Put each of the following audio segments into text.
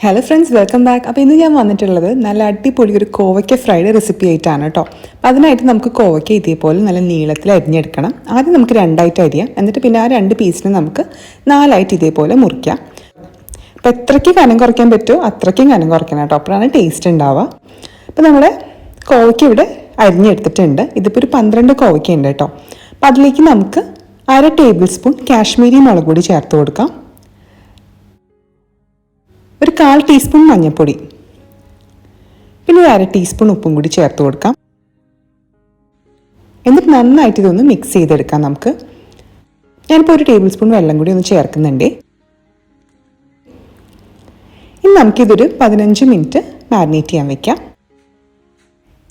Hello friends, welcome back. അപ്പോൾ ഇന്ന് ഞാൻ വന്നിട്ടുള്ളത് നല്ല അടിപൊളി ഒരു കോവയ്ക്ക ഫ്രൈഡ് റെസിപ്പി ആയിട്ടാണ് കേട്ടോ. അപ്പോൾ അതിനായിട്ട് നമുക്ക് കോവയ്ക്ക ഇതേപോലെ നല്ല നീളത്തിൽ അരിഞ്ഞെടുക്കണം. ആദ്യം നമുക്ക് രണ്ടായിട്ട് അരിയാം, എന്നിട്ട് പിന്നെ ആ 2 പീസിനെ നമുക്ക് 4ആയിട്ട് ഇതേപോലെ മുറിക്കാം. അപ്പോൾ എത്രയ്ക്ക് കനം കുറയ്ക്കാൻ പറ്റുമോ അത്രയ്ക്കും കനം കുറയ്ക്കണം കേട്ടോ, അപ്പോഴാണ് ടേസ്റ്റ് ഉണ്ടാവുക. അപ്പോൾ നമ്മുടെ കോവയ്ക്ക ഇവിടെ അരിഞ്ഞെടുത്തിട്ടുണ്ട്. ഇതിപ്പോൾ ഒരു 12 കോവയ്ക്ക ഉണ്ട് കേട്ടോ. അപ്പോൾ അതിലേക്ക് നമുക്ക് 1/2 ടേബിൾ സ്പൂൺ കാശ്മീരി മുളക് പൊടി ചേർത്ത് കൊടുക്കാം. ഒരു 1/4 ടീസ്പൂൺ മഞ്ഞൾപ്പൊടി, പിന്നെ 1/2 ടീസ്പൂൺ ഉപ്പും കൂടി ചേർത്ത് കൊടുക്കാം. എന്നിട്ട് നന്നായിട്ട് ഇതൊന്ന് മിക്സ് ചെയ്തെടുക്കാം. ഞാനിപ്പോൾ 1 ടേബിൾ സ്പൂൺ വെള്ളം കൂടി ഒന്ന് ചേർക്കുന്നുണ്ട്. ഇനി നമുക്കിതൊരു 15 മിനിറ്റ് മാരിനേറ്റ് ചെയ്യാൻ വെക്കാം.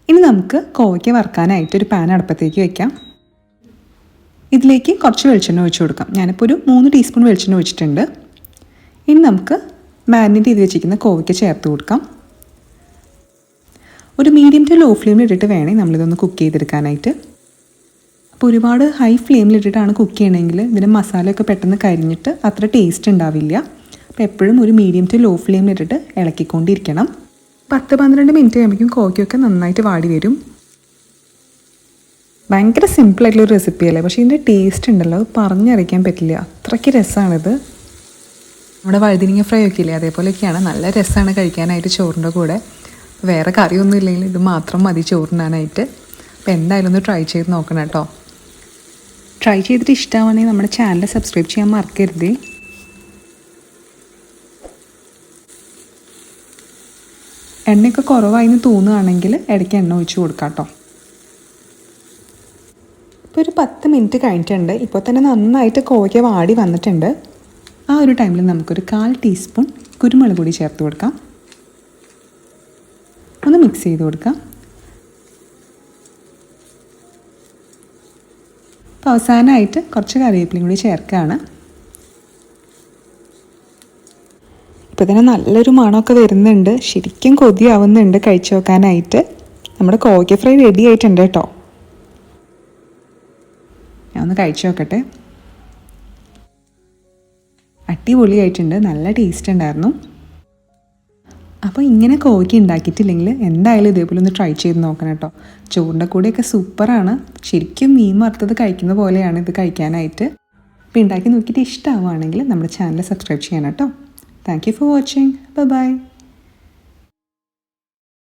ഇനി നമുക്ക് കോവയ്ക്ക വറുക്കാനായിട്ട് ഒരു പാൻ അടുപ്പത്തേക്ക് വെക്കാം. ഇതിലേക്ക് കുറച്ച് വെളിച്ചെണ്ണ ഒഴിച്ചു കൊടുക്കാം. ഞാനിപ്പോൾ ഒരു 3 ടീസ്പൂൺ വെളിച്ചെണ്ണ ഒഴിച്ചിട്ടുണ്ട്. ഇനി നമുക്ക് മാരിനേറ്റ് ചെയ്ത് വെച്ചിരിക്കുന്ന കോവയ്ക്ക ചേർത്ത് കൊടുക്കാം. ഒരു മീഡിയം ടു ലോ ഫ്ലെയിമിൽ ഇട്ടിട്ട് വേണേ നമ്മളിതൊന്ന് കുക്ക് ചെയ്തെടുക്കാനായിട്ട്. അപ്പോൾ ഒരുപാട് ഹൈ ഫ്ലെയിമിൽ ഇട്ടിട്ടാണ് കുക്ക് ചെയ്യണമെങ്കിൽ ഇതിൻ്റെ മസാലയൊക്കെ പെട്ടെന്ന് കരിഞ്ഞിട്ട് അത്ര ടേസ്റ്റ് ഉണ്ടാവില്ല. അപ്പോൾ എപ്പോഴും ഒരു മീഡിയം ടു ലോ ഫ്ലെയിമിൽ ഇട്ടിട്ട് ഇളക്കിക്കൊണ്ടിരിക്കണം. 10-12 മിനിറ്റ് കഴിയുമ്പോഴേക്കും കോവയ്ക്കൊക്കെ നന്നായിട്ട് വാടി വരും. ഭയങ്കര സിമ്പിളായിട്ടുള്ളൊരു റെസിപ്പിയല്ലേ, പക്ഷേ ഇതിൻ്റെ ടേസ്റ്റ് ഉണ്ടല്ലോ, അത് പറഞ്ഞറിയിക്കാൻ പറ്റില്ല. അത്രയ്ക്ക് രസമാണിത്. നമ്മുടെ വഴുതിനിങ്ങ ഫ്രൈ ഒക്കെ ഇല്ലേ, അതേപോലെയൊക്കെയാണ്. നല്ല രസമാണ് കഴിക്കാനായിട്ട് ചോറിൻ്റെ കൂടെ. വേറെ കറിയൊന്നും ഇല്ലെങ്കിൽ ഇത് മാത്രം മതി ചോറിനാനായിട്ട്. അപ്പോൾ എന്തായാലും ഒന്ന് ട്രൈ ചെയ്ത് നോക്കണം കേട്ടോ. ട്രൈ ചെയ്തിട്ട് ഇഷ്ടമാണെങ്കിൽ നമ്മുടെ ചാനൽ സബ്സ്ക്രൈബ് ചെയ്യാൻ മറക്കരുതേ. എണ്ണയൊക്കെ കുറവായിന്ന് തോന്നുകയാണെങ്കിൽ ഇടയ്ക്ക് എണ്ണ ഒഴിച്ച് കൊടുക്കാം കേട്ടോ. ഇപ്പോൾ ഒരു 10 മിനിറ്റ് കഴിഞ്ഞിട്ടുണ്ട്. ഇപ്പോൾ തന്നെ നന്നായിട്ട് കോവയ്ക്ക വാടി വന്നിട്ടുണ്ട്. ആ ഒരു ടൈമിൽ നമുക്കൊരു 1/4 ടീസ്പൂൺ കുരുമുളക് പൊടി ചേർത്ത് കൊടുക്കാം. ഒന്ന് മിക്സ് ചെയ്ത് കൊടുക്കാം. അപ്പോൾ അവസാനമായിട്ട് കുറച്ച് കറിവേപ്പിലയും കൂടി ചേർക്കുകയാണ്. ഇപ്പോൾ തന്നെ നല്ലൊരു മണമൊക്കെ വരുന്നുണ്ട്. ശരിക്കും കൊതിയാവുന്നുണ്ട് കഴിച്ചു നോക്കാനായിട്ട്. നമ്മുടെ കോവയ്ക്ക ഫ്രൈ റെഡി ആയിട്ടുണ്ട് കേട്ടോ. ഞാൻ ഒന്ന് കഴിച്ചു നോക്കട്ടെ. അടിപൊളിയായിട്ടുണ്ട്, നല്ല ടേസ്റ്റ് ഉണ്ടായിരുന്നു. അപ്പോൾ ഇങ്ങനെ കോവയ്ക്ക ഉണ്ടാക്കിയിട്ടില്ലെങ്കിൽ എന്തായാലും ഇതേപോലെ ഒന്ന് ട്രൈ ചെയ്ത് നോക്കണം കേട്ടോ. ചോറിൻ്റെ കൂടെയൊക്കെ സൂപ്പറാണ്. ശരിക്കും മീൻ വറുത്തത് കഴിക്കുന്ന പോലെയാണ് ഇത് കഴിക്കാനായിട്ട്. അപ്പോൾ ഉണ്ടാക്കി നോക്കിയിട്ട് ഇഷ്ടമാവുകയാണെങ്കിൽ നമ്മുടെ ചാനൽ സബ്സ്ക്രൈബ് ചെയ്യണം കേട്ടോ. Thank you for watching. By.